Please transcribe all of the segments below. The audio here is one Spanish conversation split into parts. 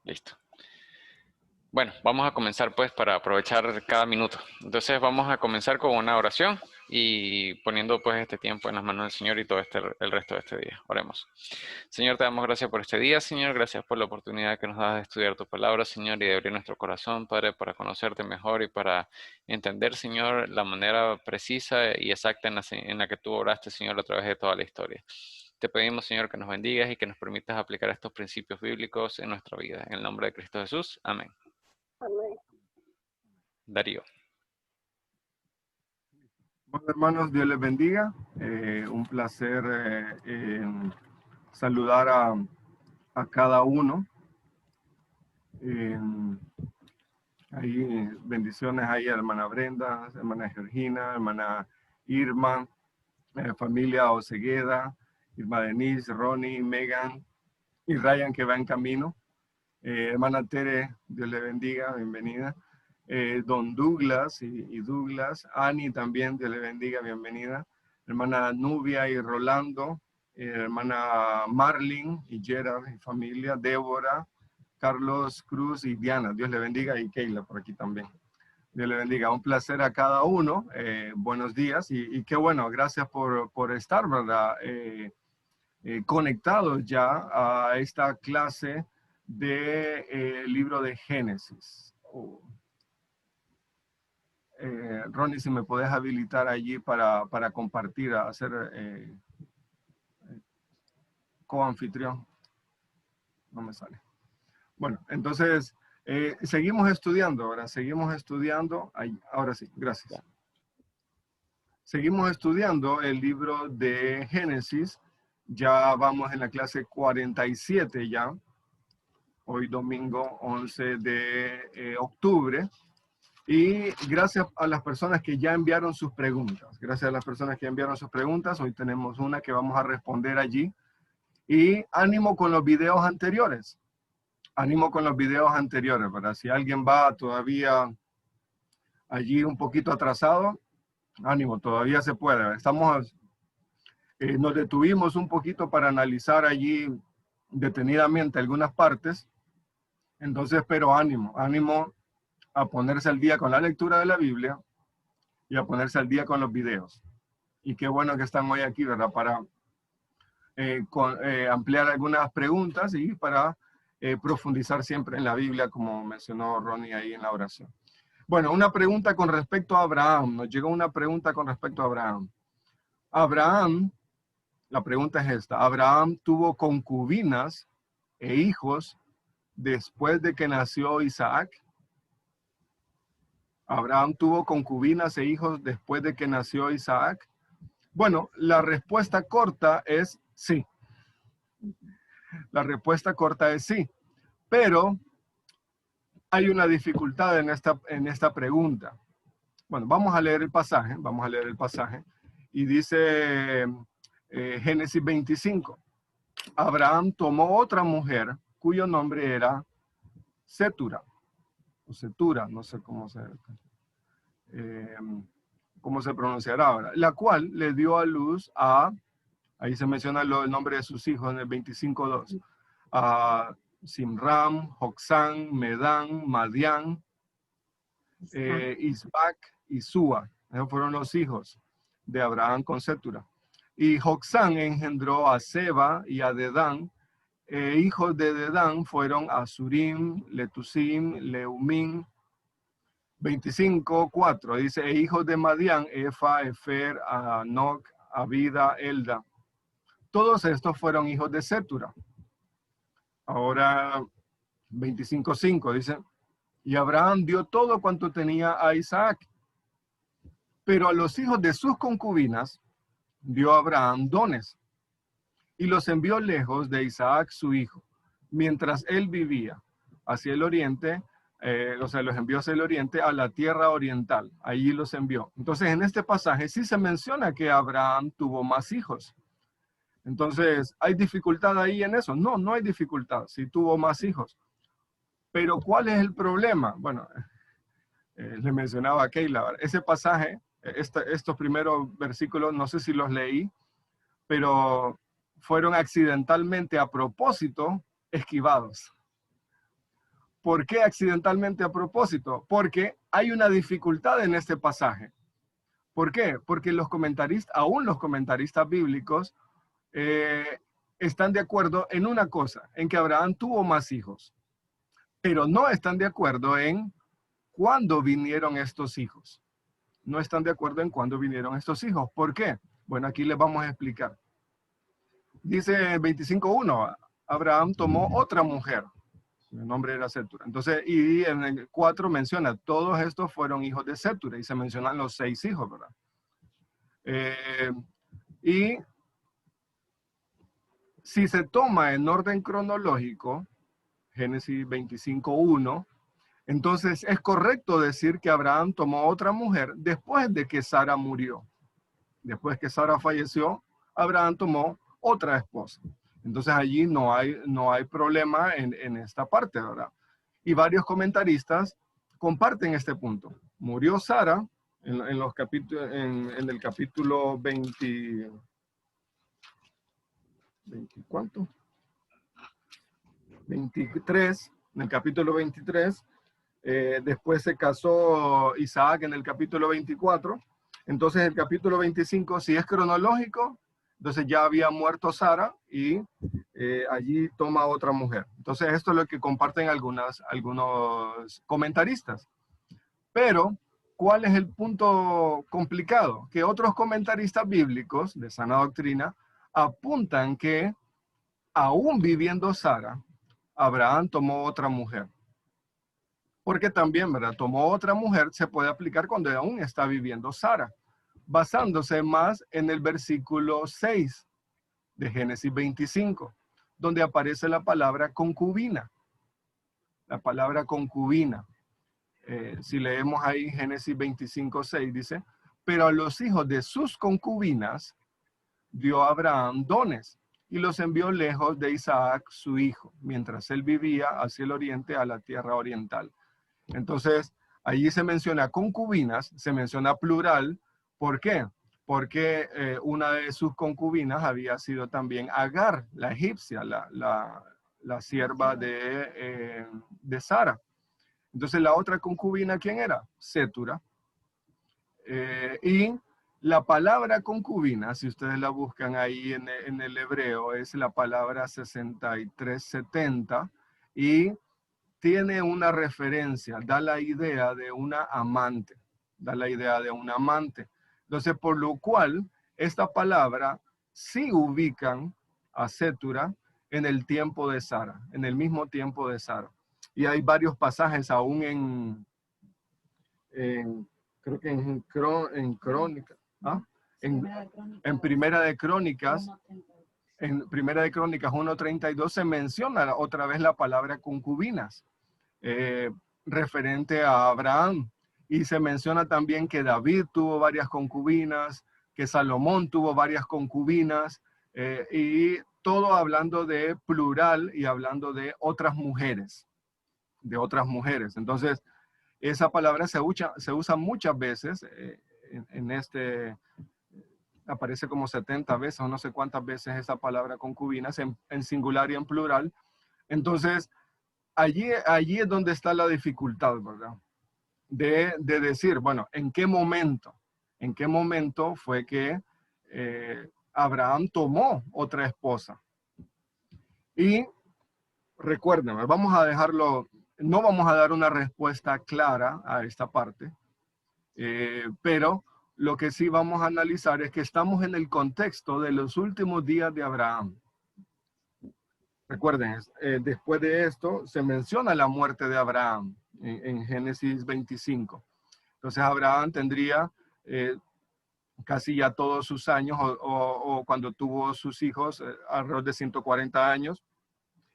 Listo. Bueno, vamos a comenzar pues para aprovechar cada minuto. Entonces vamos a comenzar con una oración y poniendo pues este tiempo en las manos del Señor y todo el resto de este día. Oremos. Señor, te damos gracias por este día, Señor. Gracias por la oportunidad que nos das de estudiar tu palabra, Señor, y de abrir nuestro corazón, Padre, para conocerte mejor y para entender, Señor, la manera precisa y exacta en la que tú oraste, Señor, a través de toda la historia. Te pedimos, Señor, que nos bendigas y que nos permitas aplicar estos principios bíblicos en nuestra vida. En el nombre de Cristo Jesús. Amén. Amén. Darío. Bueno, hermanos, Dios les bendiga. Un placer saludar a cada uno. Ahí bendiciones ahí a hermana Brenda, hermana Georgina, hermana Irma, familia Osegueda, Irma Denise, Ronnie, Megan y Ryan que va en camino. Hermana Tere, Dios le bendiga, bienvenida. Don Douglas y Douglas, Annie también, Dios le bendiga, bienvenida. Hermana Nubia y Rolando, hermana Marlene y Gerard y familia, Débora, Carlos Cruz y Diana, Dios le bendiga, y Keila por aquí también. Dios le bendiga, un placer a cada uno, buenos días y qué bueno, gracias por estar, ¿verdad? Conectados ya a esta clase de libro de Génesis. Ronnie, si me puedes habilitar allí para compartir, hacer coanfitrión. No me sale. Bueno, entonces seguimos estudiando, ahora seguimos estudiando. Ahora sí, gracias. Seguimos estudiando el libro de Génesis. Ya vamos en la clase 47 ya. Hoy domingo 11 de octubre. Y gracias a las personas que ya enviaron sus preguntas. Gracias a las personas que enviaron sus preguntas. Hoy tenemos una que vamos a responder allí. Y ánimo con los videos anteriores. Ánimo con los videos anteriores, ¿verdad? Si alguien va todavía allí un poquito atrasado, ánimo, todavía se puede. Nos detuvimos un poquito para analizar allí detenidamente algunas partes. Entonces, pero ánimo a ponerse al día con la lectura de la Biblia y a ponerse al día con los videos. Y qué bueno que están hoy aquí, ¿verdad? Para ampliar algunas preguntas y para profundizar siempre en la Biblia, como mencionó Ronnie ahí en la oración. Bueno, una pregunta con respecto a Abraham. Nos llegó una pregunta con respecto a Abraham. Abraham, la pregunta es esta. ¿Abraham tuvo concubinas e hijos después de que nació Isaac? ¿Abraham tuvo concubinas e hijos después de que nació Isaac? Bueno, la respuesta corta es sí. La respuesta corta es sí. Pero hay una dificultad en esta pregunta. Bueno, vamos a leer el pasaje. Y dice Génesis 25. Abraham tomó otra mujer cuyo nombre era Setura. O Setura, no sé cómo se pronunciará ahora. La cual le dio a luz ahí se menciona el nombre de sus hijos en el 25:2. A Simram, Joxán, Medán, Madián, Isbac y Súa. Esos fueron los hijos de Abraham con Setura. Y Joxán engendró a Seba y a Dedán. Hijos de Dedán fueron Asurim, Letusim, Leumín. 25:4 dice, e hijos de Madián, Efa, Efer, Anoc, Abida, Elda. Todos estos fueron hijos de Setura. Ahora 25:5 dice, y Abraham dio todo cuanto tenía a Isaac. Pero a los hijos de sus concubinas dio Abraham dones y los envió lejos de Isaac su hijo, mientras él vivía hacia el oriente, los envió hacia el oriente a la tierra oriental. Allí los envió. Entonces en este pasaje sí se menciona que Abraham tuvo más hijos. Entonces, ¿hay dificultad ahí en eso? No, no hay dificultad. Sí tuvo más hijos. Pero ¿cuál es el problema? Bueno, le mencionaba a Keila, ese pasaje, estos primeros versículos, no sé si los leí, pero fueron accidentalmente, a propósito, esquivados. ¿Por qué accidentalmente a propósito? Porque hay una dificultad en este pasaje. ¿Por qué? Porque los comentaristas, aún los comentaristas bíblicos, están de acuerdo en una cosa, en que Abraham tuvo más hijos, pero no están de acuerdo en cuándo vinieron estos hijos. No están de acuerdo en cuándo vinieron estos hijos. ¿Por qué? Bueno, aquí les vamos a explicar. Dice 25:1, Abraham tomó otra mujer. El nombre era Cetura. Entonces, y en el 4 menciona, todos estos fueron hijos de Cetura, y se mencionan los 6 hijos, ¿verdad? Y si se toma en orden cronológico, Génesis 25:1, entonces es correcto decir que Abraham tomó otra mujer después de que Sara murió. Después que Sara falleció, Abraham tomó otra esposa. Entonces allí no hay problema en esta parte, ¿verdad? Y varios comentaristas comparten este punto. Murió Sara en el capítulo 20, ¿cuánto? 23, en el capítulo 23. Después se casó Isaac en el capítulo 24. Entonces el capítulo 25, si es cronológico, entonces ya había muerto Sara y allí toma otra mujer. Entonces esto es lo que comparten algunos comentaristas. Pero, ¿cuál es el punto complicado? Que otros comentaristas bíblicos de sana doctrina apuntan que aún viviendo Sara, Abraham tomó otra mujer. Porque también, ¿verdad? Tomó otra mujer, se puede aplicar cuando aún está viviendo Sara, basándose más en el versículo 6 de Génesis 25, donde aparece la palabra concubina. La palabra concubina. Si leemos ahí Génesis 25:6, dice, pero a los hijos de sus concubinas dio Abraham dones y los envió lejos de Isaac, su hijo, mientras él vivía hacia el oriente, a la tierra oriental. Entonces, allí se menciona concubinas, se menciona plural. ¿Por qué? Porque una de sus concubinas había sido también Agar, la egipcia, la sierva de Sara. Entonces, la otra concubina, ¿quién era? Cetura. Y la palabra concubina, si ustedes la buscan ahí en el hebreo, es la palabra 6370 y tiene una referencia, da la idea de una amante, da la idea de un amante. Entonces, por lo cual, esta palabra sí ubican a Cetura en el tiempo de Sara, en el mismo tiempo de Sara. Y hay varios pasajes aún creo que en Crónicas, ¿ah? En Primera de Crónicas, en Primera de Crónicas 1:32 se menciona otra vez la palabra concubinas, referente a Abraham. Y se menciona también que David tuvo varias concubinas, que Salomón tuvo varias concubinas, y todo hablando de plural y hablando de otras mujeres, Entonces, esa palabra se usa muchas veces aparece como 70 veces o no sé cuántas veces esa palabra concubinas en singular y en plural. Entonces, allí es donde está la dificultad, ¿verdad? De decir, bueno, ¿en qué momento fue que Abraham tomó otra esposa? Y recuerden, vamos a dejarlo, no vamos a dar una respuesta clara a esta parte, pero lo que sí vamos a analizar es que estamos en el contexto de los últimos días de Abraham. Recuerden, después de esto se menciona la muerte de Abraham en Génesis 25. Entonces Abraham tendría casi ya todos sus años o cuando tuvo sus hijos alrededor de 140 años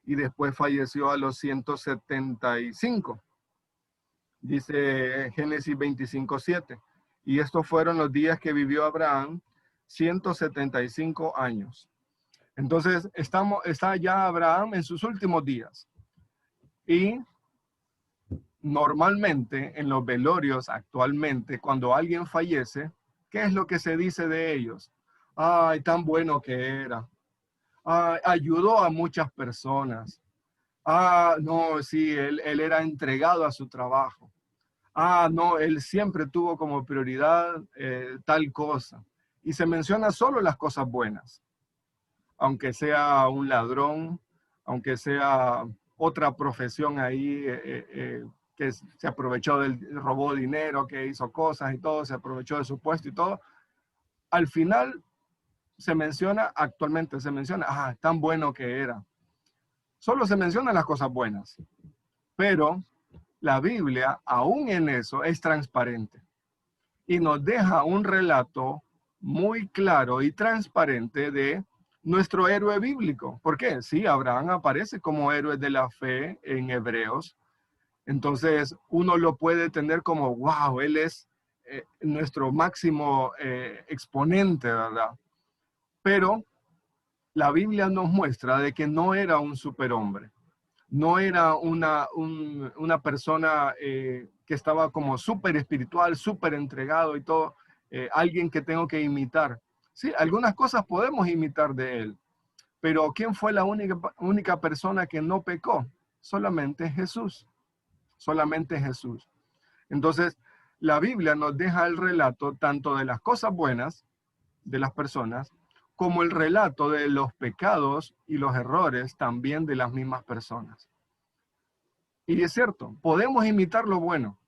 y después falleció a los 175. Dice Génesis 25:7. Y estos fueron los días que vivió Abraham, 175 años. Entonces, está ya Abraham en sus últimos días. Y normalmente en los velorios actualmente, cuando alguien fallece, ¿qué es lo que se dice de ellos? Ay, tan bueno que era. Ay, ayudó a muchas personas. Ah, no, sí, él era entregado a su trabajo. Ah, no, él siempre tuvo como prioridad tal cosa. Y se menciona solo las cosas buenas, aunque sea un ladrón, aunque sea otra profesión ahí que se aprovechó robó dinero, que hizo cosas y todo, se aprovechó de su puesto y todo. Al final actualmente se menciona, ah, tan bueno que era. Solo se mencionan las cosas buenas, pero la Biblia, aún en eso, es transparente y nos deja un relato muy claro y transparente de nuestro héroe bíblico. ¿Por qué? Sí, Abraham aparece como héroe de la fe en Hebreos. Entonces, uno lo puede tener como, wow, él es nuestro máximo exponente, ¿verdad? Pero la Biblia nos muestra de que no era un superhombre, no era una persona que estaba como súper espiritual, súper entregado y todo, alguien que tengo que imitar. Sí, algunas cosas podemos imitar de él, pero ¿quién fue la única persona que no pecó? Solamente Jesús, solamente Jesús. Entonces, la Biblia nos deja el relato tanto de las cosas buenas de las personas, como el relato de los pecados y los errores también de las mismas personas. Y es cierto, podemos imitar lo bueno,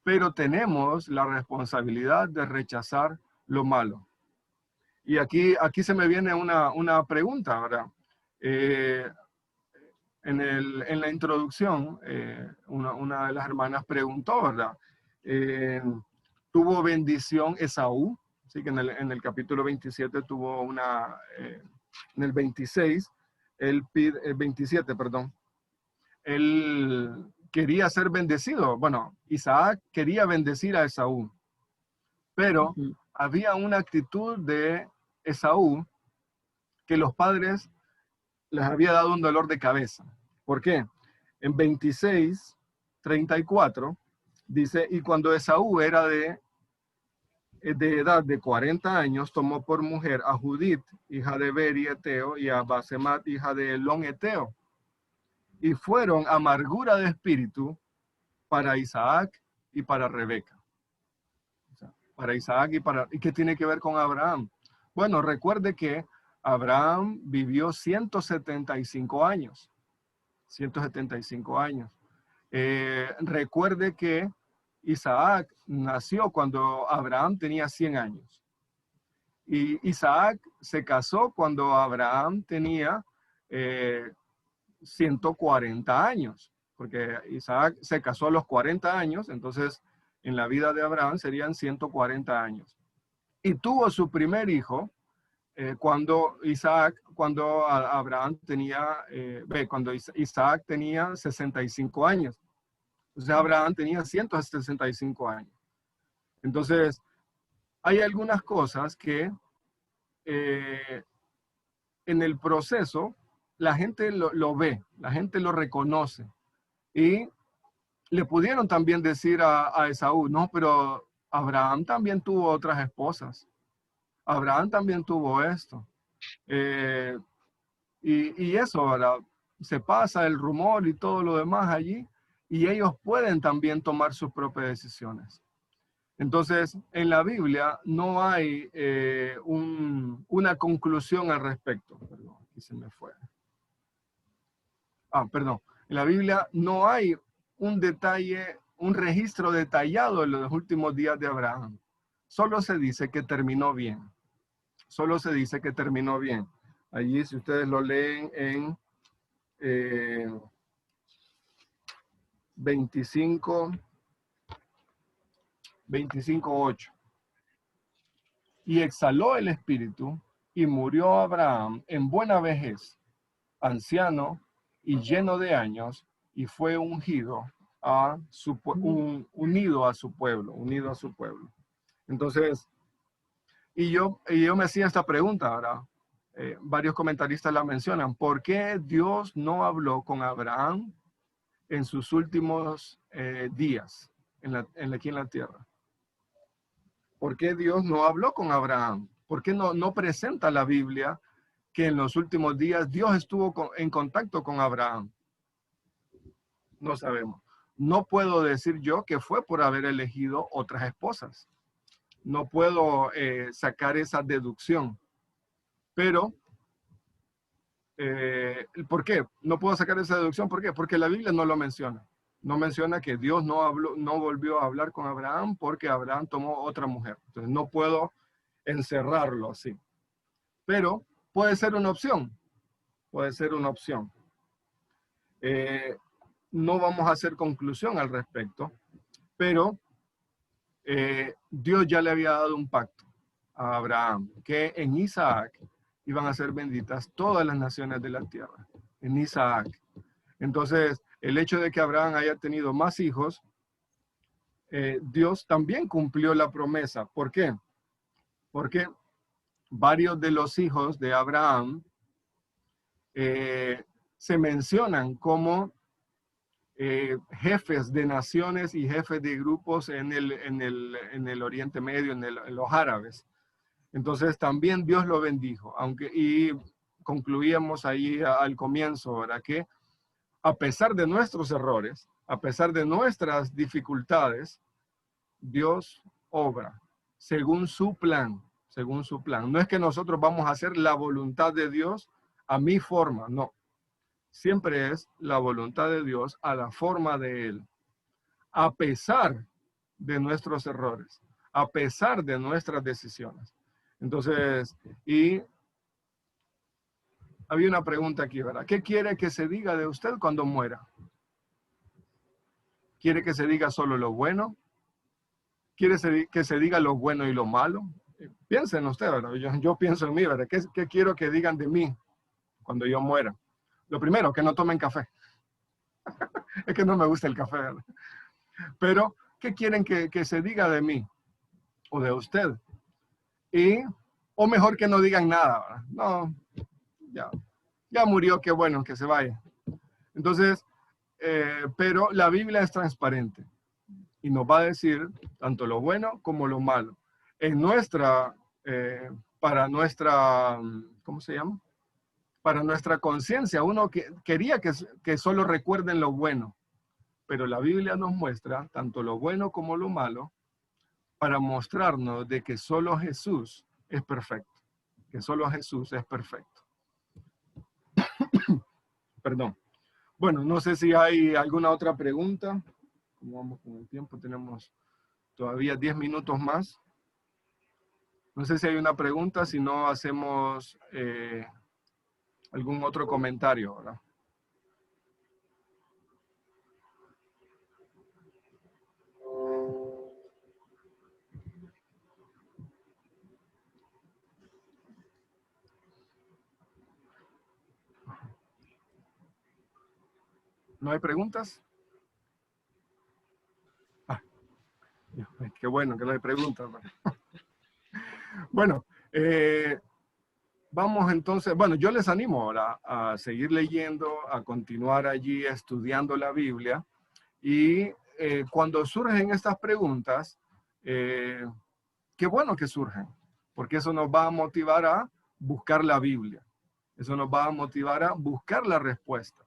pero tenemos la responsabilidad de rechazar lo malo. Y aquí se me viene una pregunta, ¿verdad? Eh, en la introducción, una de las hermanas preguntó, ¿verdad? ¿Tuvo bendición Esaú? Sí, que en el capítulo 27 tuvo en el 26, el 27, perdón, él quería ser bendecido. Bueno, Isaac quería bendecir a Esaú, pero había una actitud de Esaú que los padres les había dado un dolor de cabeza. ¿Por qué? En 26:34 dice, y cuando Esaú era de edad de 40 años, tomó por mujer a Judith, hija de Beri Eteo, y a Basemat, hija de Elón Eteo. Y fueron amargura de espíritu para Isaac y para Rebeca. O sea, para Isaac ¿y qué tiene que ver con Abraham? Bueno, recuerde que Abraham vivió 175 años. 175 años. Recuerde que Isaac nació cuando Abraham tenía 100 años. Y Isaac se casó cuando Abraham tenía 140 años, porque Isaac se casó a los 40 años, entonces en la vida de Abraham serían 140 años. Y tuvo su primer hijo cuando Abraham tenía, cuando Isaac tenía 65 años. O sea, Abraham tenía 165 años. Entonces, hay algunas cosas que en el proceso la gente lo ve, la gente lo reconoce. Y le pudieron también decir a Esaú, no, pero Abraham también tuvo otras esposas. Abraham también tuvo esto. Eh, y eso, ¿verdad? Se pasa el rumor y todo lo demás allí, y ellos pueden también tomar sus propias decisiones. Entonces, en la Biblia no hay una conclusión al respecto. Perdón, aquí se me fue. Perdón. En la Biblia no hay un detalle, un registro detallado de los últimos días de Abraham. Solo se dice que terminó bien. Solo se dice que terminó bien. Allí, si ustedes lo leen en 25:8. Y exhaló el espíritu y murió Abraham en buena vejez, anciano y lleno de años, y fue ungido unido a su pueblo, unido a su pueblo. Entonces, y yo me hacía esta pregunta, ¿verdad? Varios comentaristas la mencionan. ¿Por qué Dios no habló con Abraham en sus últimos días aquí en la tierra? ¿Por qué Dios no habló con Abraham? ¿Por qué no presenta la Biblia que en los últimos días Dios estuvo en contacto con Abraham? No sabemos. No puedo decir yo que fue por haber elegido otras esposas. No puedo sacar esa deducción. Pero, ¿por qué? No puedo sacar esa deducción. ¿Por qué? Porque la Biblia no lo menciona. No menciona que Dios no volvió a hablar con Abraham porque Abraham tomó otra mujer. Entonces no puedo encerrarlo así. Pero puede ser una opción. Puede ser una opción. No vamos a hacer conclusión al respecto, pero Dios ya le había dado un pacto a Abraham, que en Isaac iban a ser benditas todas las naciones de la tierra, en Isaac. Entonces, el hecho de que Abraham haya tenido más hijos, Dios también cumplió la promesa. ¿Por qué? Porque varios de los hijos de Abraham se mencionan como jefes de naciones y jefes de grupos en el Oriente Medio, en los árabes. Entonces también Dios lo bendijo, y concluíamos ahí al comienzo, ¿verdad? Que a pesar de nuestros errores, a pesar de nuestras dificultades, Dios obra según su plan, según su plan. No es que nosotros vamos a hacer la voluntad de Dios a mi forma, no. Siempre es la voluntad de Dios a la forma de Él, a pesar de nuestros errores, a pesar de nuestras decisiones. Entonces, y había una pregunta aquí, ¿verdad? ¿Qué quiere que se diga de usted cuando muera? ¿Quiere que se diga solo lo bueno? ¿Quiere que se diga lo bueno y lo malo? Piensen usted, ¿verdad? Yo pienso en mí, ¿verdad? ¿Qué quiero que digan de mí cuando yo muera? Lo primero, que no tomen café. Es que no me gusta el café, ¿verdad? Pero, ¿qué quieren que se diga de mí o de usted? O mejor que no digan nada, ¿verdad? No, ya murió, qué bueno, que se vaya. Entonces, pero la Biblia es transparente y nos va a decir tanto lo bueno como lo malo. Para nuestra, ¿cómo se llama? Para nuestra conciencia, uno quería que solo recuerden lo bueno, pero la Biblia nos muestra tanto lo bueno como lo malo para mostrarnos de que solo Jesús es perfecto, que solo Jesús es perfecto. Perdón. Bueno, no sé si hay alguna otra pregunta. Como vamos con el tiempo, tenemos todavía 10 minutos más. No sé si hay una pregunta, si no hacemos algún otro comentario, ¿verdad? ¿No hay preguntas? Qué bueno que no hay preguntas. Bueno, vamos entonces, bueno, yo les animo ahora a seguir leyendo, a continuar allí estudiando la Biblia y cuando surgen estas preguntas, qué bueno que surgen, porque eso nos va a motivar a buscar la Biblia, eso nos va a motivar a buscar la respuesta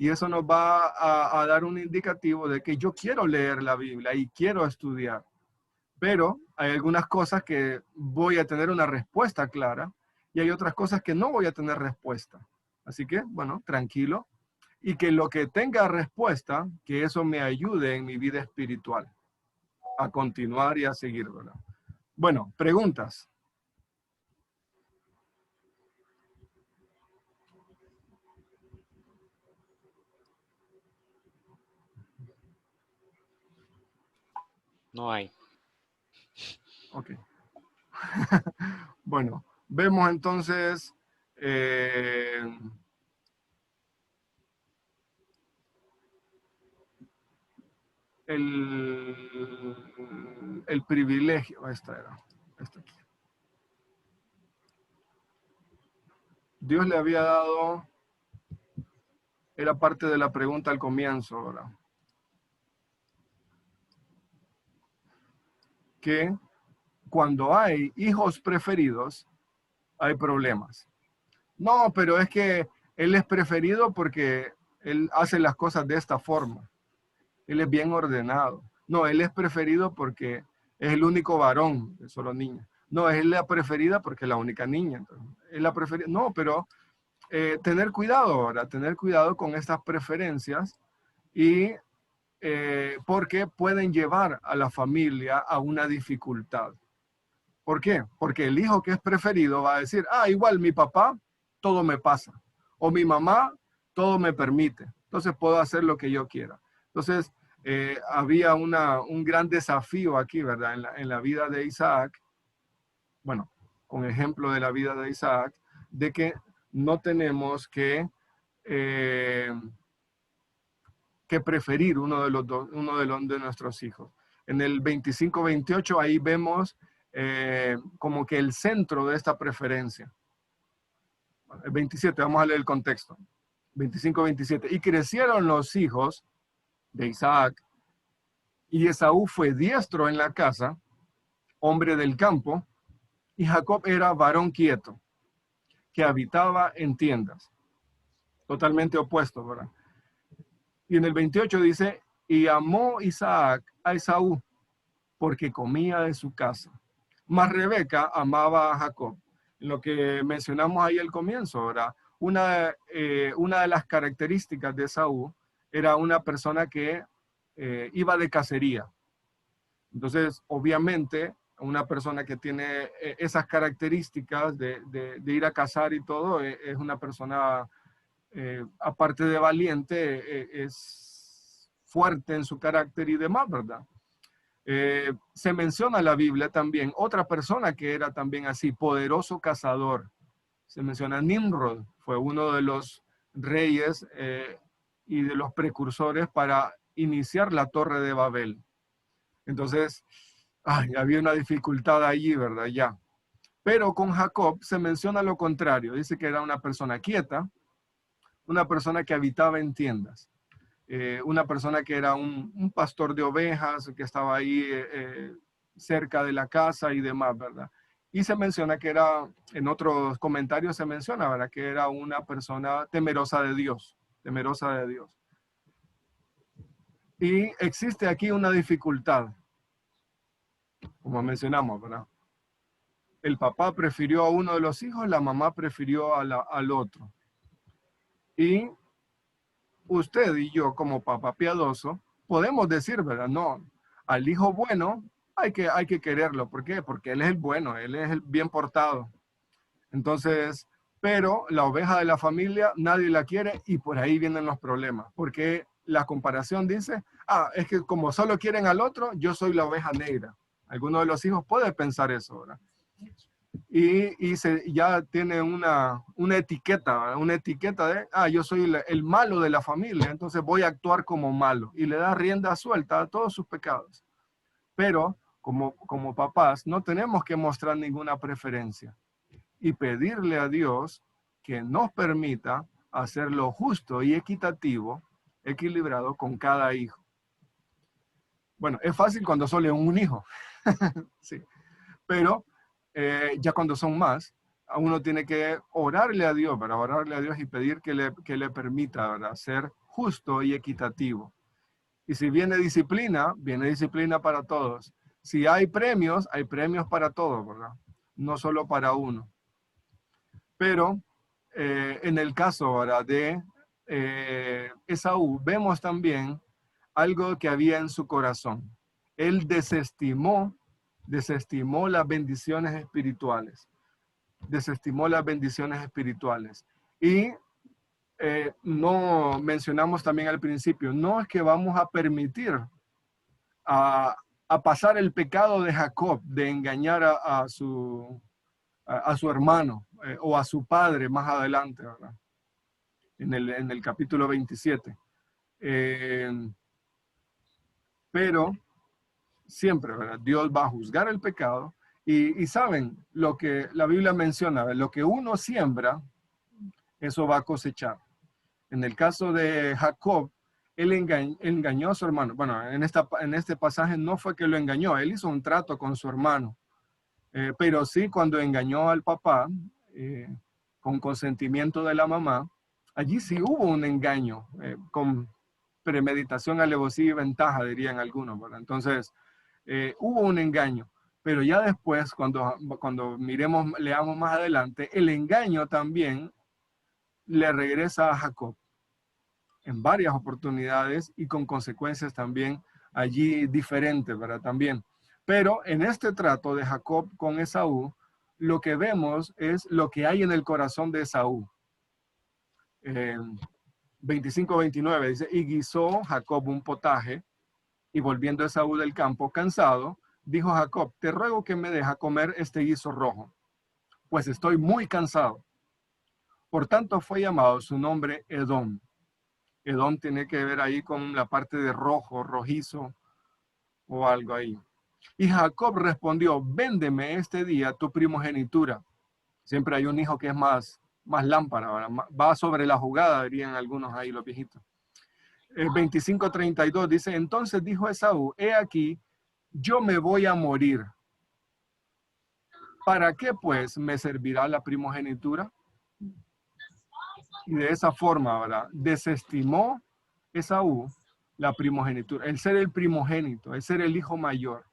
y eso nos va a dar un indicativo de que yo quiero leer la Biblia y quiero estudiar. Pero hay algunas cosas que voy a tener una respuesta clara y hay otras cosas que no voy a tener respuesta. Así que, bueno, tranquilo. Y que lo que tenga respuesta, que eso me ayude en mi vida espiritual a continuar y a seguir, ¿verdad? Bueno, preguntas. No hay. Ok. Bueno, vemos entonces el privilegio. Esta aquí. Dios le había dado, era parte de la pregunta al comienzo, ¿verdad? Que cuando hay hijos preferidos, hay problemas. No, pero es que él es preferido porque él hace las cosas de esta forma. Él es bien ordenado. No, él es preferido porque es el único varón, solo niña. No, es la preferida porque es la única niña. Es la preferida. No, pero tener cuidado ahora, tener cuidado con estas preferencias y porque pueden llevar a la familia a una dificultad. ¿Por qué? Porque el hijo que es preferido va a decir, igual mi papá, todo me pasa. O mi mamá, todo me permite. Entonces puedo hacer lo que yo quiera. Entonces, había un gran desafío aquí, ¿verdad? En la vida de Isaac, bueno, con ejemplo de la vida de Isaac, de que no tenemos que preferir uno de los dos, de nuestros hijos. En el 25-28 ahí vemos como que el centro de esta preferencia. El 27, vamos a leer el contexto. 25-27. Y crecieron los hijos de Isaac, y Esaú fue diestro en la casa, hombre del campo, y Jacob era varón quieto, que habitaba en tiendas. Totalmente opuesto, ¿verdad? Y en el 28 dice, y amó Isaac a Esaú, porque comía de su casa. Mas Rebeca amaba a Jacob. Lo que mencionamos ahí al comienzo, ¿verdad? Una de las características de Esaú era una persona que iba de cacería. Entonces, obviamente, una persona que tiene esas características de ir a cazar y todo, es una persona, aparte de valiente, es fuerte en su carácter y demás, ¿verdad? Se menciona en la Biblia también otra persona que era también así, poderoso cazador. Se menciona Nimrod, fue uno de los reyes y de los precursores para iniciar la Torre de Babel. Entonces, había una dificultad allí, ¿verdad? Ya. Pero con Jacob se menciona lo contrario. Dice que era una persona quieta, una persona que habitaba en tiendas. Una persona que era un pastor de ovejas, que estaba ahí cerca de la casa y demás, ¿verdad? Y se menciona que era, en otros comentarios se menciona, ¿verdad? Que era una persona temerosa de Dios, temerosa de Dios. Y existe aquí una dificultad, como mencionamos, ¿verdad? El papá prefirió a uno de los hijos, la mamá prefirió al otro. Y usted y yo, como papá piadoso, podemos decir, ¿verdad? No, al hijo bueno hay que quererlo. ¿Por qué? Porque él es el bueno, él es el bien portado. Entonces, pero la oveja de la familia nadie la quiere y por ahí vienen los problemas. Porque la comparación dice, es que como solo quieren al otro, yo soy la oveja negra. Alguno de los hijos puede pensar eso, ¿verdad? Y ya tiene una etiqueta, ¿verdad? Una etiqueta de, yo soy el malo de la familia, entonces voy a actuar como malo. Y le da rienda suelta a todos sus pecados. Pero como papás no tenemos que mostrar ninguna preferencia y pedirle a Dios que nos permita hacer lo justo y equitativo, equilibrado con cada hijo. Bueno, es fácil cuando solo es un hijo, sí, pero ya cuando son más, a uno tiene que orarle a Dios, ¿verdad? Orarle a Dios y pedir que le permita, ¿verdad? Ser justo y equitativo. Y si viene disciplina para todos. Si hay premios para todos, ¿verdad? No solo para uno. Pero en el caso, ¿verdad? De Esaú, vemos también algo que había en su corazón. Él desestimó las bendiciones espirituales. Desestimó las bendiciones espirituales. Y no mencionamos también al principio, no es que vamos a permitir a pasar el pecado de Jacob, de engañar a su hermano o a su padre más adelante, ¿verdad? En el capítulo 27. Pero siempre, ¿verdad? Dios va a juzgar el pecado y saben lo que la Biblia menciona, ¿verdad? Lo que uno siembra, eso va a cosechar. En el caso de Jacob, él engañó a su hermano. Bueno, en este pasaje no fue que lo engañó, él hizo un trato con su hermano. Pero sí, cuando engañó al papá, con consentimiento de la mamá, allí sí hubo un engaño, con premeditación, alevosía y ventaja, dirían algunos, ¿verdad? Entonces, hubo un engaño, pero ya después, cuando leamos más adelante, el engaño también le regresa a Jacob en varias oportunidades y con consecuencias también allí diferentes, ¿verdad? También. Pero en este trato de Jacob con Esaú, lo que vemos es lo que hay en el corazón de Esaú. 25-29 dice, y guisó Jacob un potaje, y volviendo Esaú del campo cansado, dijo Jacob, te ruego que me deja comer este guiso rojo, pues estoy muy cansado. Por tanto fue llamado su nombre Edom. Edom tiene que ver ahí con la parte de rojo, rojizo o algo ahí. Y Jacob respondió, véndeme este día tu primogenitura. Siempre hay un hijo que es más lámpara, ¿verdad? Va sobre la jugada, dirían algunos ahí los viejitos. 25-32 dice, entonces dijo Esaú, he aquí, yo me voy a morir. ¿Para qué pues me servirá la primogenitura? Y de esa forma, ¿verdad? Desestimó Esaú la primogenitura, el ser el primogénito, el ser el hijo mayor.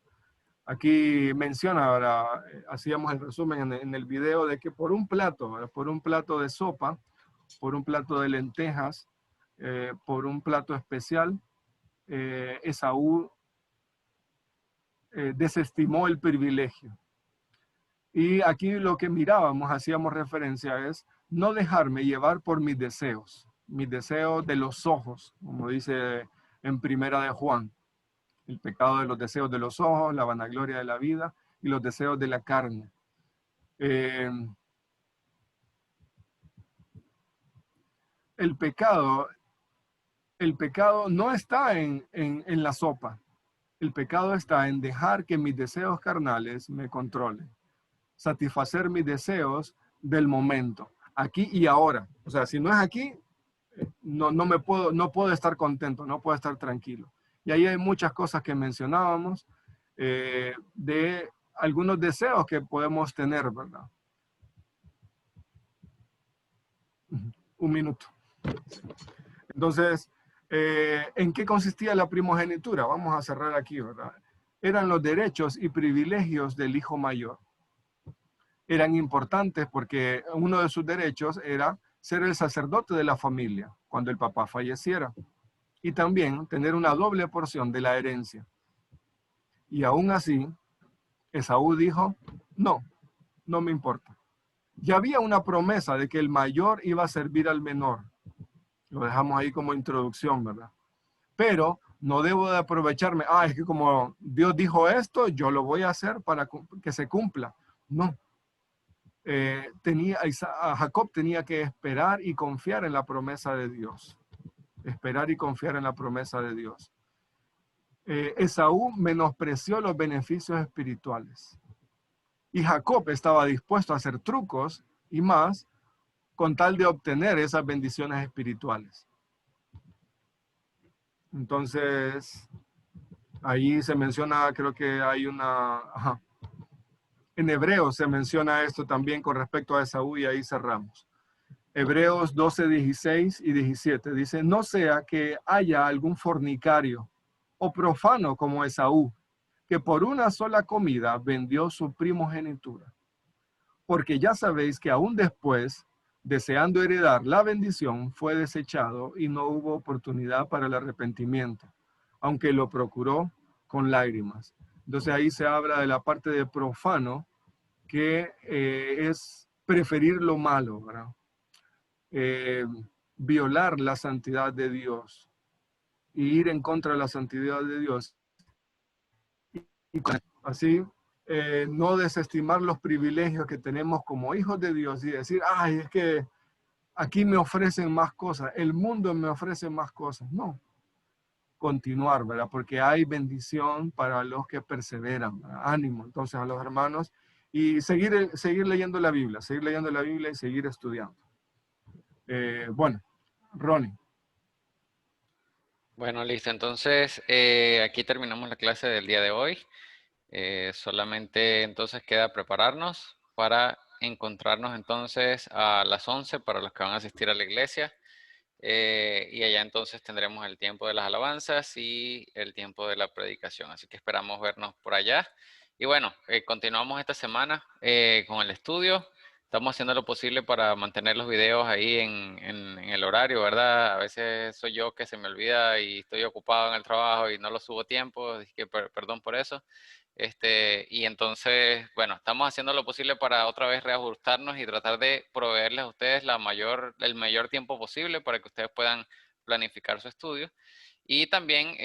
Aquí menciona, ahora hacíamos el resumen en el video de que por un plato, ¿verdad? Por un plato de sopa, por un plato de lentejas, por un plato especial, Esaú desestimó el privilegio. Y aquí lo que mirábamos, hacíamos referencia es no dejarme llevar por mis deseos de los ojos, como dice en Primera de Juan, el pecado de los deseos de los ojos, la vanagloria de la vida y los deseos de la carne. Eh, el pecado no está en la sopa. El pecado está en dejar que mis deseos carnales me controlen, satisfacer mis deseos del momento, aquí y ahora. O sea, si no es aquí, no puedo estar contento, no puedo estar tranquilo. Y ahí hay muchas cosas que mencionábamos, de algunos deseos que podemos tener, ¿verdad? Un minuto. Entonces, ¿en qué consistía la primogenitura? Vamos a cerrar aquí, ¿verdad? Eran los derechos y privilegios del hijo mayor. Eran importantes porque uno de sus derechos era ser el sacerdote de la familia cuando el papá falleciera, y también tener una doble porción de la herencia. Y aún así, Esaú dijo, no me importa. Ya había una promesa de que el mayor iba a servir al menor. Lo dejamos ahí como introducción, ¿verdad? Pero no debo de aprovecharme, es que como Dios dijo esto, yo lo voy a hacer para que se cumpla. No. Jacob tenía que esperar y confiar en la promesa de Dios. Esperar y confiar en la promesa de Dios. Esaú menospreció los beneficios espirituales. Y Jacob estaba dispuesto a hacer trucos y más con tal de obtener esas bendiciones espirituales. Entonces, ahí se menciona, creo que hay en Hebreos se menciona esto también con respecto a Esaú y ahí cerramos. Hebreos 12, 16 y 17 dice, no sea que haya algún fornicario o profano como Esaú, que por una sola comida vendió su primogenitura. Porque ya sabéis que aún después, deseando heredar la bendición, fue desechado y no hubo oportunidad para el arrepentimiento, aunque lo procuró con lágrimas. Entonces ahí se habla de la parte de profano, que es preferir lo malo, ¿verdad? Violar la santidad de Dios y ir en contra de la santidad de Dios. Y así, no desestimar los privilegios que tenemos como hijos de Dios y decir, es que aquí me ofrecen más cosas, el mundo me ofrece más cosas. No, continuar, ¿verdad? Porque hay bendición para los que perseveran, ¿verdad? Ánimo, entonces, a los hermanos, y seguir leyendo la Biblia y seguir estudiando. Bueno, Ronnie. Bueno, listo. Entonces, aquí terminamos la clase del día de hoy. Solamente entonces queda prepararnos para encontrarnos entonces a las 11 para los que van a asistir a la iglesia. Y allá entonces tendremos el tiempo de las alabanzas y el tiempo de la predicación. Así que esperamos vernos por allá. Y bueno, continuamos esta semana con el estudio. Estamos haciendo lo posible para mantener los videos ahí en el horario, ¿verdad? A veces soy yo que se me olvida y estoy ocupado en el trabajo y no lo subo a tiempo, así que perdón por eso. Y entonces, bueno, estamos haciendo lo posible para otra vez reajustarnos y tratar de proveerles a ustedes el mayor tiempo posible para que ustedes puedan planificar su estudio. Y también,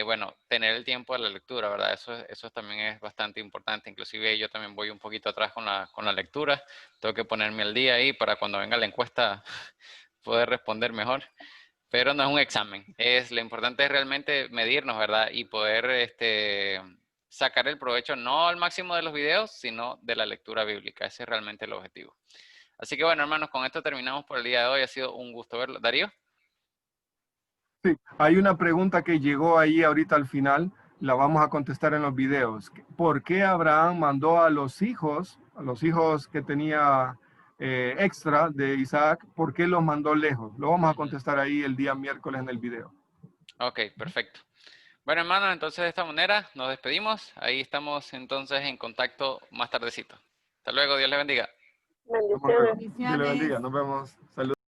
bueno, tener el tiempo de la lectura, ¿verdad? Eso también es bastante importante. Inclusive yo también voy un poquito atrás con la lectura. Tengo que ponerme al día ahí para cuando venga la encuesta poder responder mejor. Pero no es un examen. Lo importante es realmente medirnos, ¿verdad? Y poder sacar el provecho no al máximo de los videos, sino de la lectura bíblica. Ese es realmente el objetivo. Así que bueno, hermanos, con esto terminamos por el día de hoy. Ha sido un gusto verlo. Darío. Sí, hay una pregunta que llegó ahí ahorita al final, la vamos a contestar en los videos. ¿Por qué Abraham mandó a los hijos que tenía extra de Isaac, por qué los mandó lejos? Lo vamos a contestar ahí el día miércoles en el video. Ok, perfecto. Bueno, hermanos, entonces de esta manera nos despedimos. Ahí estamos entonces en contacto más tardecito. Hasta luego, Dios les bendiga. Hasta luego. Bendiciones. Dios le bendiga, nos vemos. Saludos.